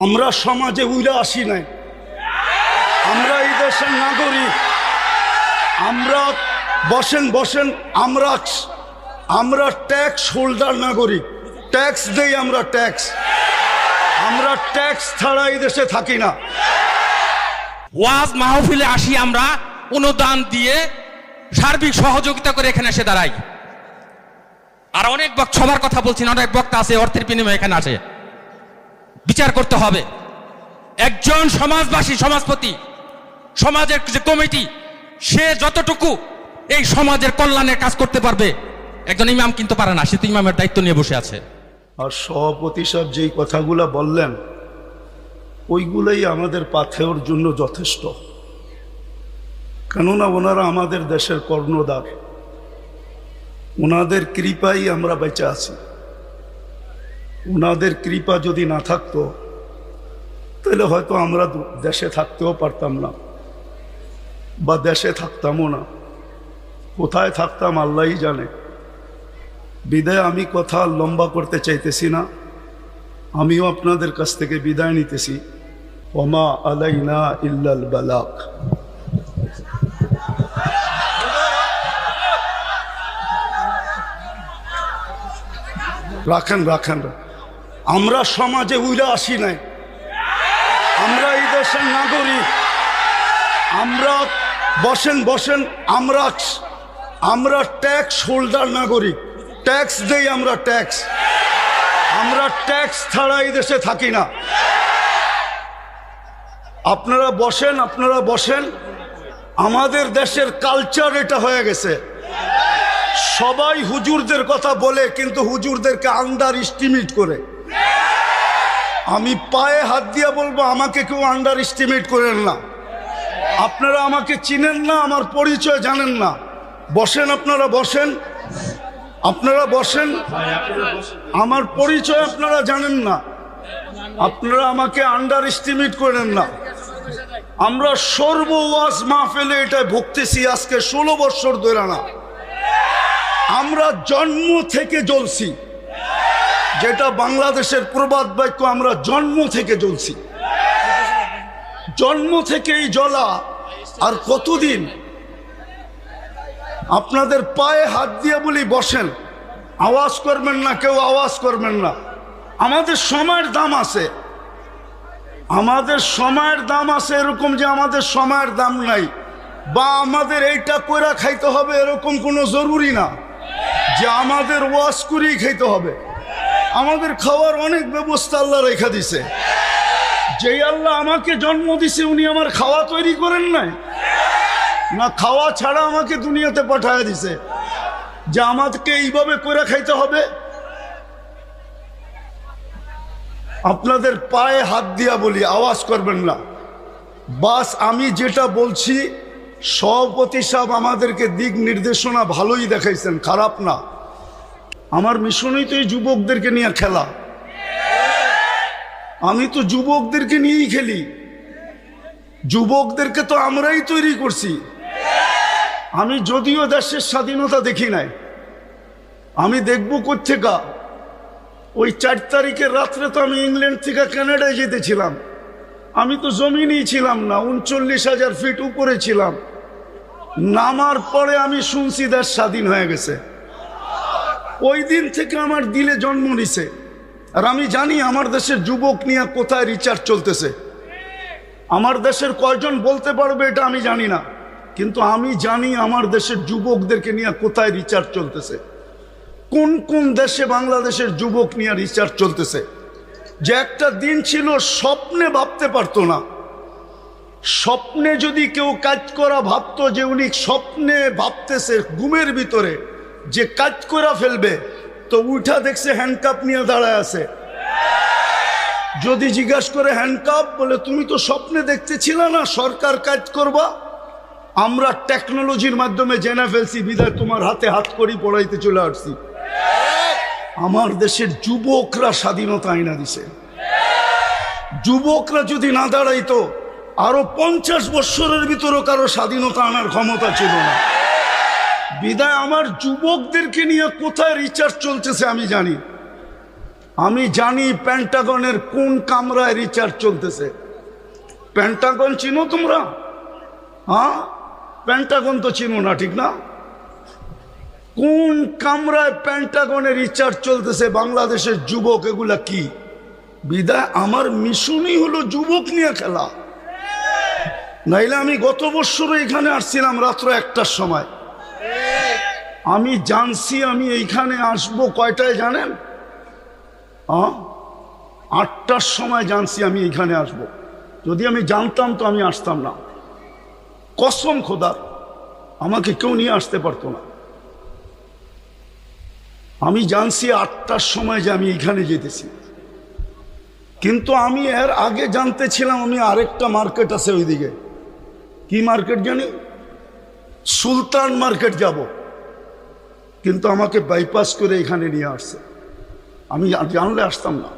আমরা সমাজে উইরা আসি নাই, আমরা এই দেশের নাগরিক। আমরা বসেন বসেন আমরা ট্যাক্স হোল্ডার নাগরিক, ট্যাক্স দেই আমরা ট্যাক্স। আমরা ট্যাক্স ছাড়া এই দেশে থাকি না। ওয়াজ মাহফিলে আসি আমরা অনুদান দিয়ে সার্বিক সহযোগিতা করে এখানে এসে দাঁড়াই। আর অনেক সবার কথা বলছি না, অনেক বক্তা আছে অর্থের বিনিময়ে এখানে আসে। বিচার করতে হবে। একজন সমাজবাসী, সমাজপতি, সমাজের যে কমিটি, সে যতটুকু এই সমাজের কল্যাণের কাজ করতে পারবে একজন ইমাম কিন্তু পারে না। সে তো ইমামের দায়িত্ব নিয়ে বসে আছে। আর সভাপতি সাহেব যেই কথাগুলো বললেন ওইগুলোই আমাদের পাথেওর জন্য যথেষ্ট। কেননা ওনারা আমাদের দেশের কর্ণধার, ওনাদের কৃপাই আমরা বেঁচে আছি। ওনাদের কৃপা যদি না থাকতো তাহলে হয়তো আমরা দেশে থাকতেও পারতাম না, বা দেশে থাকতামও না। কোথায় থাকতাম আল্লাহই জানে। বিদায় আমি কথা লম্বা করতে চাইতেছি না, আমিও আপনাদের কাছ থেকে বিদায় নিতেছি। ওমা আলাইনা ইল্লাল বালাগ। রাখেন রাখেন, আমরা সমাজে উইরা আসি নাই, আমরা এই দেশের নাগরিক। আমরা বসেন বসেন আমরা ট্যাক্স হোল্ডার নাগরিক, ট্যাক্স দেই আমরা ট্যাক্স। আমরা ট্যাক্স ছাড়া এই দেশে থাকি না। আপনারা বসেন। আমাদের দেশের কালচার এটা হয়ে গেছে। সবাই হুজুরদের কথা বলে কিন্তু হুজুরদেরকে আন্ডার এস্টিমেট করে। আমি পায়ে হাত দিয়ে বলবো, আমাকে কেউ আন্ডার এস্টিমেট করেন না। আপনারা আমাকে চিনেন না, আমার পরিচয় জানেন না। বসেন, আপনারা বসেন। আমার পরিচয় আপনারা জানেন না, আপনারা আমাকে আন্ডার এস্টিমেট করেন না। আমরা সর্ব ওয়াজ মাহফিলে এটা ভুগতেছি আজকে 16 বছর ধরে না। আমরা জন্ম থেকে জ্বলছি, যেটা বাংলাদেশের প্রবাদ বাক্য, আমরা জন্ম থেকে জ্বলছি। জন্ম থেকেই জ্বলা। আর কতদিন? আপনাদের পায়ে হাত দিয়ে বলি বসেন, আওয়াজ করবেন না, কেউ আওয়াজ করবেন না। আমাদের সময়ের দাম আছে, এরকম যে আমাদের সময়ের দাম নাই, বা আমাদের এইটা কইরা খাইতে হবে এরকম কোনো জরুরি না যে আমাদের ওয়াজ করেই খাইতে হবে। আমাদের খাওয়ার অনেক ব্যবস্থা আল্লাহ রেখা দিছে। যেই আল্লাহ আমাকে জন্ম দিছে উনি আমার খাওয়া তৈরি করেন নাই না, খাওয়া ছাড়া আমাকে দুনিয়াতে পাঠায় দিছে যে আমাদেরকে এইভাবে করে খাইতে হবে। আপনাদের পায়ে হাত দিয়া বলি, আওয়াজ করবেন না। বাস আমি যেটা বলছি, সভাপতি সাহেব আমাদেরকে দিক নির্দেশনা ভালোই দেখাইছেন, খারাপ না। আমার মিশনই তো এই যুবকদেরকে নিয়ে খেলা। আমি তো যুবকদেরকে নিয়েই খেলি। যুবকদেরকে তো আমরাই তৈরি করছি। আমি যদিও দেশের স্বাধীনতা দেখি নাই, আমি দেখবো কোত্থেকা। ওই 4 তারিখের রাত্রে তো আমি ইংল্যান্ড থেকে কানাডায় যেতেছিলাম। আমি তো জমিনেই ছিলাম না, 39,000 ফিট উপরে ছিলাম। নামার পরে আমি শুনছি দেশ স্বাধীন হয়ে গেছে। ওই দিন থেকে আমার দিলে জন্ম নিছে। আর আমি জানি আমার দেশের যুবক নিয়ে কোথায় রিচার্জ চলতেছে। আমার দেশের কয়জন বলতে পারবে এটা আমি জানি না, কিন্তু আমি জানি আমার দেশের যুবকদেরকে নিয়ে কোথায় রিচার্জ চলতেছে। কোন কোন দেশে বাংলাদেশের যুবক নিয়ে রিচার্জ চলতেছে। যে একটা দিন ছিল স্বপ্নে ভাবতে পারতো না। স্বপ্নে যদি কেউ কাজ করা ভাবতো, যে উনি স্বপ্নে ভাবতেছে ঘুমের ভিতরে যে কাজ করা ফেলবে, তো উঠা দেখছে হ্যান্ডকাপ নিয়ে দাঁড়ায় আছে। যদি জিজ্ঞাসা করে হ্যান্ডকাপ, বলে তুমি তো স্বপ্নে দেখতেছিলে না সরকার কাজ করবা। আমরা টেকনোলজির মাধ্যমে জেনে ফেলছি, বিদায় তোমার হাতে হাত করি পড়াইতে চলে আসছি। আমার দেশের যুবকরা স্বাধীনতা আইনা দিছে। যুবকরা যদি না দাঁড়াইতো আরো 50 বছরের ভিতরও কারো স্বাধীনতা আনার ক্ষমতা ছিল না। বিদায় আমার যুবকদেরকে নিয়ে কোথায় রিচার্জ চলতেছে আমি জানি। আমি জানি পেন্টাগনের কোন কামরায় রিচার্জ চলতেছে। পেন্টাগন চিনো তোমরা? হ্যাঁ, পেন্টাগন তো চিনো না, ঠিক না? কোন কামরায় পেন্টাগনের রিচার্জ চলতেছে বাংলাদেশের যুবক, এগুলা কি? বিদায় আমার মিশনই হলো যুবক নিয়ে খেলা। নাইলে আমি গত বছরও এখানে আসছিলাম রাত্র 1টার সময়। আমি জানছি আমি এইখানে আসবো কয়টায় জানেন? 8টার সময় জানছি আমি এইখানে আসবো। যদি আমি জানতাম তো আমি আসতাম না। কসম খোদার, আমাকে কেউ নিয়ে আসতে পারতো না। আমি জানছি 8টার সময় যে আমি এইখানে যেতেছি, কিন্তু আমি এর আগে জানতে ছিলাম আমি আরেকটা মার্কেট আছে ওইদিকে। কি মার্কেট জানি? সুলতান মার্কেট যাব, কিন্তু আমাকে বাইপাস করে এখানে নিয়ে আসছে। আমি জানলে আসতাম না।